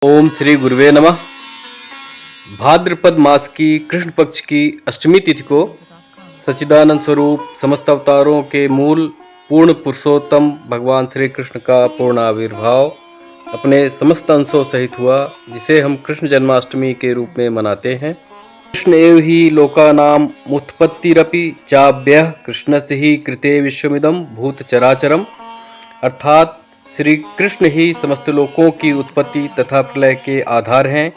ओम श्री गुरुवे नमः। भाद्रपद मास की कृष्ण पक्ष की अष्टमी तिथि को सच्चिदानंद स्वरूप समस्त अवतारों के मूल पूर्ण पुरुषोत्तम भगवान श्री कृष्ण का पूर्ण आविर्भाव अपने समस्त अंशों सहित हुआ, जिसे हम कृष्ण जन्माष्टमी के रूप में मनाते हैं। कृष्ण एव ही लोकानाम उत्पत्तिरपि चाभ्यः कृष्णस्य ही कृते विश्वमिदं भूत चराचरम, अर्थात श्री कृष्ण ही समस्त लोकों की उत्पत्ति तथा प्रलय के आधार हैं।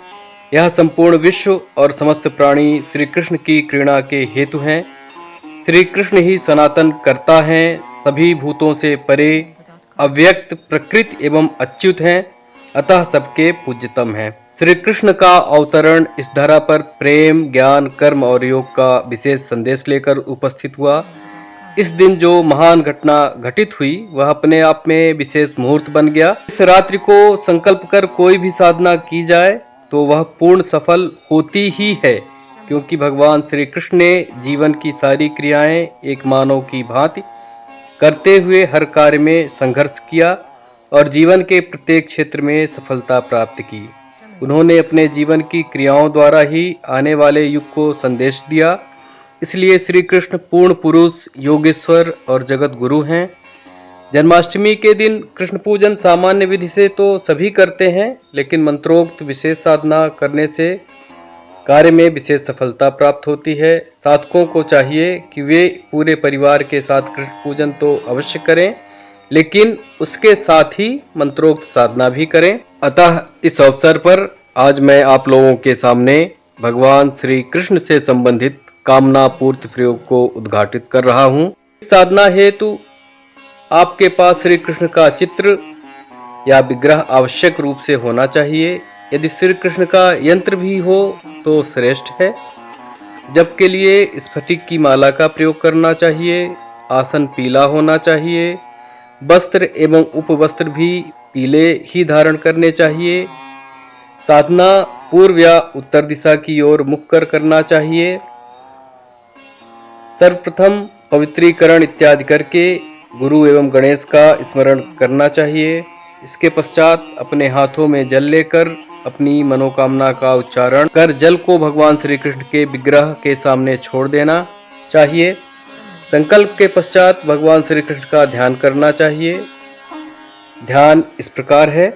यह संपूर्ण विश्व और समस्त प्राणी श्री कृष्ण की क्रीड़ा के हेतु हैं। श्री कृष्ण ही सनातन कर्ता हैं, सभी भूतों से परे, अव्यक्त, प्रकृत एवं अच्युत हैं, अतः सबके पूज्यतम हैं। श्री कृष्ण का अवतरण इस धरा पर प्रेम, ज्ञान, कर्म और योग का विशेष संदेश लेकर उपस्थित हुआ। इस दिन जो महान घटना घटित हुई वह अपने आप में विशेष मुहूर्त बन गया। इस रात्रि को संकल्प कर कोई भी साधना की जाए तो वह पूर्ण सफल होती ही है, क्योंकि भगवान श्री कृष्ण ने जीवन की सारी क्रियाएं एक मानव की भांति करते हुए हर कार्य में संघर्ष किया और जीवन के प्रत्येक क्षेत्र में सफलता प्राप्त की। उन्होंने अपने जीवन की क्रियाओं द्वारा ही आने वाले युग को संदेश दिया। इसलिए श्री कृष्ण पूर्ण पुरुष, योगेश्वर और जगत गुरु हैं। जन्माष्टमी के दिन कृष्ण पूजन सामान्य विधि से तो सभी करते हैं, लेकिन मंत्रोक्त विशेष साधना करने से कार्य में विशेष सफलता प्राप्त होती है। साधकों को चाहिए कि वे पूरे परिवार के साथ कृष्ण पूजन तो अवश्य करें, लेकिन उसके साथ ही मंत्रोक्त साधना भी करें। अतः इस अवसर पर आज मैं आप लोगों के सामने भगवान श्री कृष्ण से संबंधित कामना पूर्ति प्रयोग को उद्घाटित कर रहा हूँ। साधना हेतु आपके पास श्री कृष्ण का चित्र या विग्रह आवश्यक रूप से होना चाहिए। यदि श्री कृष्ण का यंत्र भी हो तो श्रेष्ठ है। जप के लिए स्फटिक की माला का प्रयोग करना चाहिए। आसन पीला होना चाहिए। वस्त्र एवं उपवस्त्र भी पीले ही धारण करने चाहिए। साधना पूर्व या उत्तर दिशा की ओर मुख कर करना चाहिए। सर्वप्रथम पवित्रीकरण इत्यादि करके गुरु एवं गणेश का स्मरण करना चाहिए। इसके पश्चात अपने हाथों में जल लेकर अपनी मनोकामना का उच्चारण कर जल को भगवान श्री कृष्ण के विग्रह के सामने छोड़ देना चाहिए। संकल्प के पश्चात भगवान श्री कृष्ण का ध्यान करना चाहिए। ध्यान इस प्रकार है: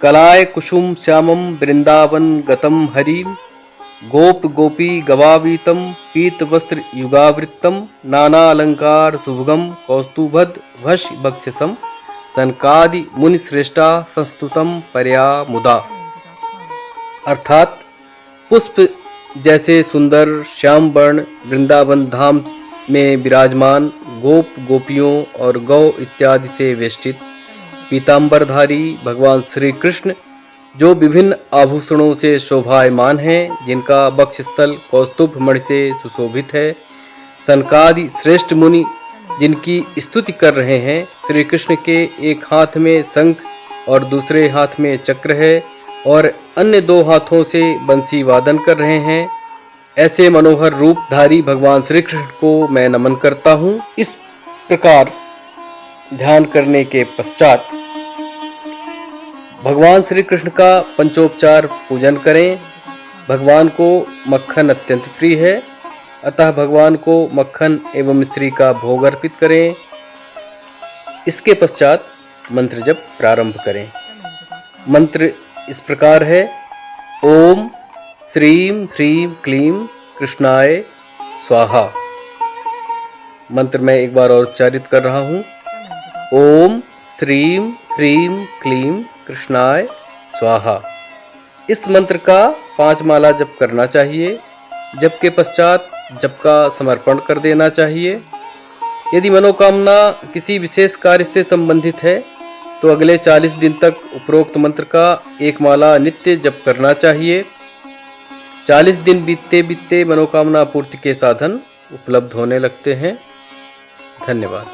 कलाय कुसुम श्यामम वृंदावन गतम हरिम, गोप गोपी गवावीतम पीत वस्त्र युगावृत्तम, नाना अलंकार सुभगम कौस्तुभद भष बक्षसम, सनकादि मुनि श्रेष्ठा संस्तुतम परया मुदा। अर्थात पुष्प जैसे सुंदर श्याम वर्ण वृंदावन धाम में विराजमान गोप गोपियों और गौ इत्यादि से वेष्टित पीतांबरधारी भगवान श्री कृष्ण, जो विभिन्न आभूषणों से शोभायमान हैं, जिनका वक्षस्थल कौस्तुभ मणि से सुशोभित है, सनकादि श्रेष्ठ मुनि जिनकी स्तुति कर रहे हैं, श्री कृष्ण के एक हाथ में शंख और दूसरे हाथ में चक्र है और अन्य दो हाथों से बंसी वादन कर रहे हैं, ऐसे मनोहर रूपधारी भगवान श्री कृष्ण को मैं नमन करता हूँ। इस प्रकार ध्यान करने के पश्चात भगवान श्री कृष्ण का पंचोपचार पूजन करें। भगवान को मक्खन अत्यंत प्रिय है, अतः भगवान को मक्खन एवं मिश्री का भोग अर्पित करें। इसके पश्चात मंत्र जप प्रारंभ करें। मंत्र इस प्रकार है: ओम श्रीम ह्रीम क्लीम कृष्णाय स्वाहा। मंत्र मैं एक बार और उच्चारित कर रहा हूँ: ओम श्रीम ह्रीम क्लीम कृष्णाय स्वाहा। इस मंत्र का 5 माला जप करना चाहिए। जप के पश्चात जप का समर्पण कर देना चाहिए। यदि मनोकामना किसी विशेष कार्य से संबंधित है तो अगले 40 दिन तक उपरोक्त मंत्र का 1 माला नित्य जप करना चाहिए। 40 दिन बीतते बीतते मनोकामना पूर्ति के साधन उपलब्ध होने लगते हैं। धन्यवाद।